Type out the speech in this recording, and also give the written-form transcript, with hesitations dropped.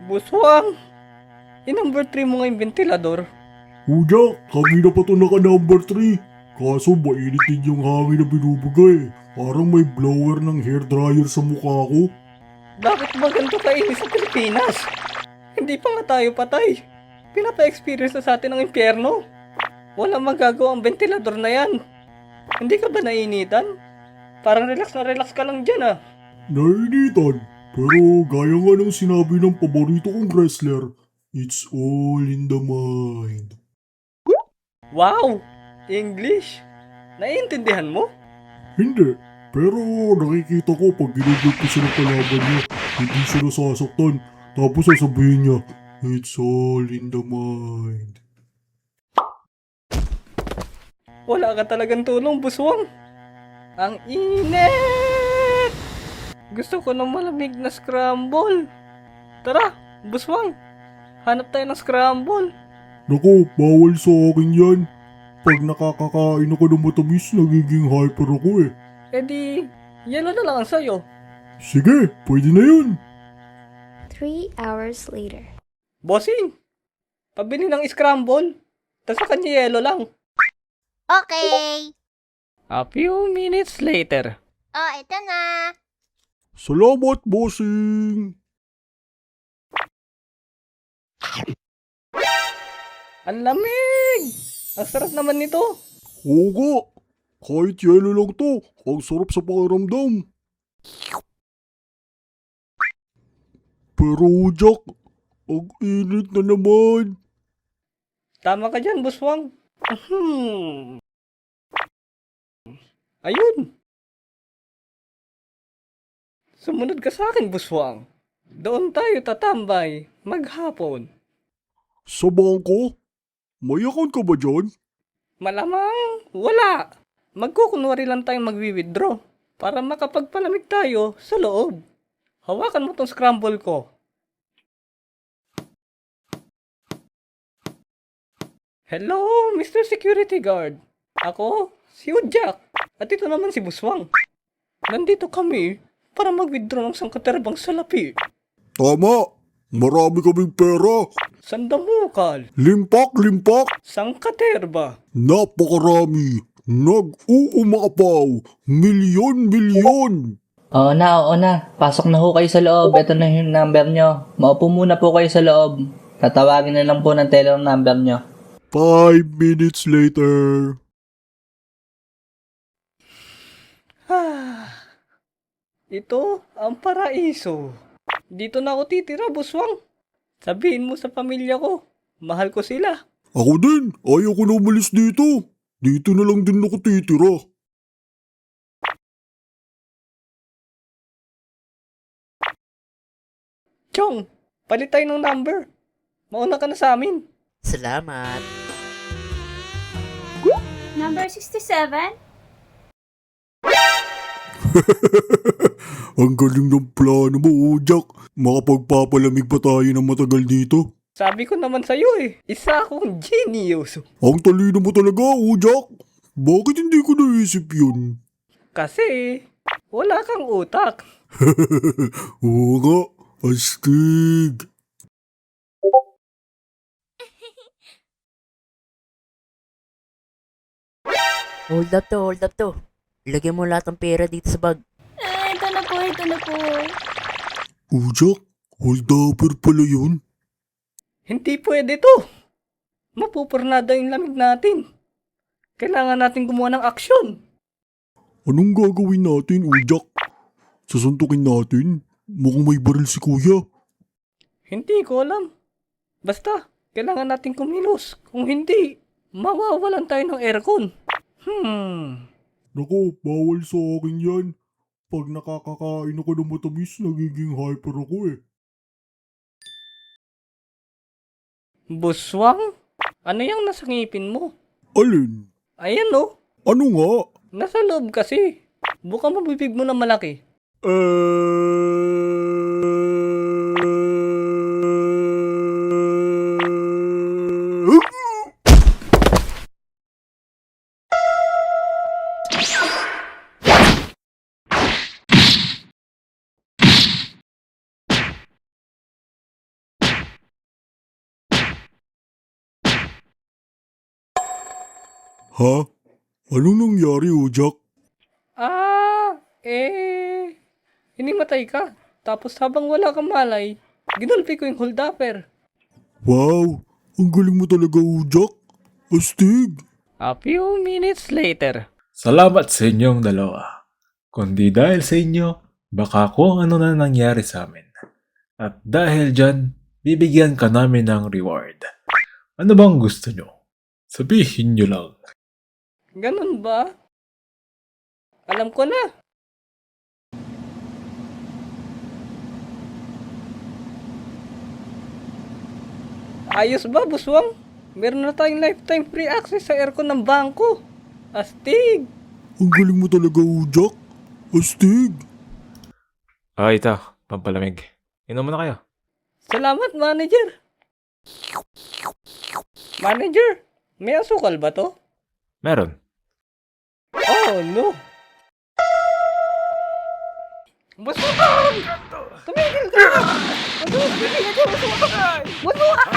Buswang! Number 3 mo nga yung ventilador. Kuya, kanina pa to naka number 3. Kaso mainit din yung hangin na binubuga eh. Parang may blower ng hairdryer sa mukha ko. Bakit ba ganito kainit sa Pilipinas? Hindi pa nga tayo patay. Pinapa-experience na sa atin ang impyerno. Walang magagawa ang ventilador na yan. Hindi ka ba nainitan? Parang relax na relax ka lang dyan ah. Nainitan. Pero gaya nga ng sinabi ng paborito kong wrestler, it's all in the mind. Wow! English! Naiintindihan mo? Hindi. Pero nakikita ko pag ginugulpi siya ng kalaban niya, hindi siya nasasaktan. Tapos sasabihin niya, it's all in the mind. Wala ka talagang tulong, buswang. Ang init! Gusto ko ng malamig na scramble. Tara, buswang. Hanap tayo ng scramble. Naku, bawal sa akin yan. Pag nakakakain ako ng matamis, nagiging hyper ako eh. E di, yelo na lang ang sayo. Sige, pwede na yun. 3 hours later. Bossing, pabili ng scramble. Tas sa kanya yelo lang. Okay. A few minutes later. Oh, ito na. Salamat, bossing. Ang lamig! Ang sarap naman nito. Oo nga. Kahit yelo lang to, ang sarap sa pakiramdam. Pero Jack, ang init na naman. Tama ka dyan, buswang. Ayun. Sumunod ka sa akin, buswang. Doon tayo tatambay, maghapon. Sa bangko? May account ka ba dyan? Malamang wala. Magkukunwari lang tayong magwi-withdraw para makapagpalamig tayo sa loob. Hawakan mo tong scramble ko. Hello, Mr. Security Guard. Ako, si Ujak. At ito naman si Buswang. Nandito kami para mag-withdraw ng sangkaterbang salapi. Tama. Marami kaming pera. Sandamukal, Limpak-limpak. sangkaterba. Napakarami. Nag-uumapaw. Milyon-milyon. Oo na. Pasok na ho kayo sa loob. Ito na yung number nyo. Maupo muna po kayo sa loob. Tatawagin na lang po ng teller number nyo. 5 minutes later. Ito ang paraiso. Dito na ako titira, buswang. Sabihin mo sa pamilya ko, mahal ko sila. Ako din. Ayaw ko na umalis dito. Dito na lang din ako titira. Chong, palit tayo ng number. Mauna ka na sa amin. Salamat. Number 67? Ang galing ng plano mo, Jack. Makapagpapalamig pa tayo ng matagal dito. Sabi ko naman sa'yo isa akong genius. Ang talino mo talaga, Jack. Bakit hindi ko naisip yun? Kasi, wala kang utak. Oo nga, astig. Hold up to. Ilagay mo lahat ng pera dito sa bag. Ito na po. Jack, hold upper pala yun. Hindi pwede to. Mapupurnada yung lamig natin. Kailangan natin gumawa ng aksyon. Anong gagawin natin, Jack? Sasuntukin natin? Mukhang may baril si Kuya. Hindi ko alam. Basta, kailangan natin kumilos. Kung hindi, mawawalan tayo ng aircon. Naku, bawal sa akin yan. Pag nakakakain ako ng matamis, nagiging hyper ako eh. Buswang? Ano yung nasa ngipin mo? Alin? Ayan Ano nga? nasa loob kasi. Buka mo bibig mo na malaki. Ha? Anong nangyari, Jack? Hinimatay ka. Tapos habang wala kang malay, ginulpi ko yung holdupper. Wow! Ang galing mo talaga, Jack. Astig! A few minutes later. Salamat sa inyong dalawa. Kundi dahil sa inyo, baka kung ano na nangyari sa amin. At dahil dyan, bibigyan ka namin ng reward. Ano bang gusto nyo? Sabihin nyo lang. Ganun ba? Alam ko na. Ayos ba, buswang? Meron na tayong lifetime free access sa aircon ng bangko. Astig! Ang galing mo talaga, Jack. Astig! Ito, pampalamig. Inom na kayo. Salamat, manager. Manager, may asukal ba to? Meron. Oh, no. Buswang! Tumigil ka! Tumigil ka! Buswang!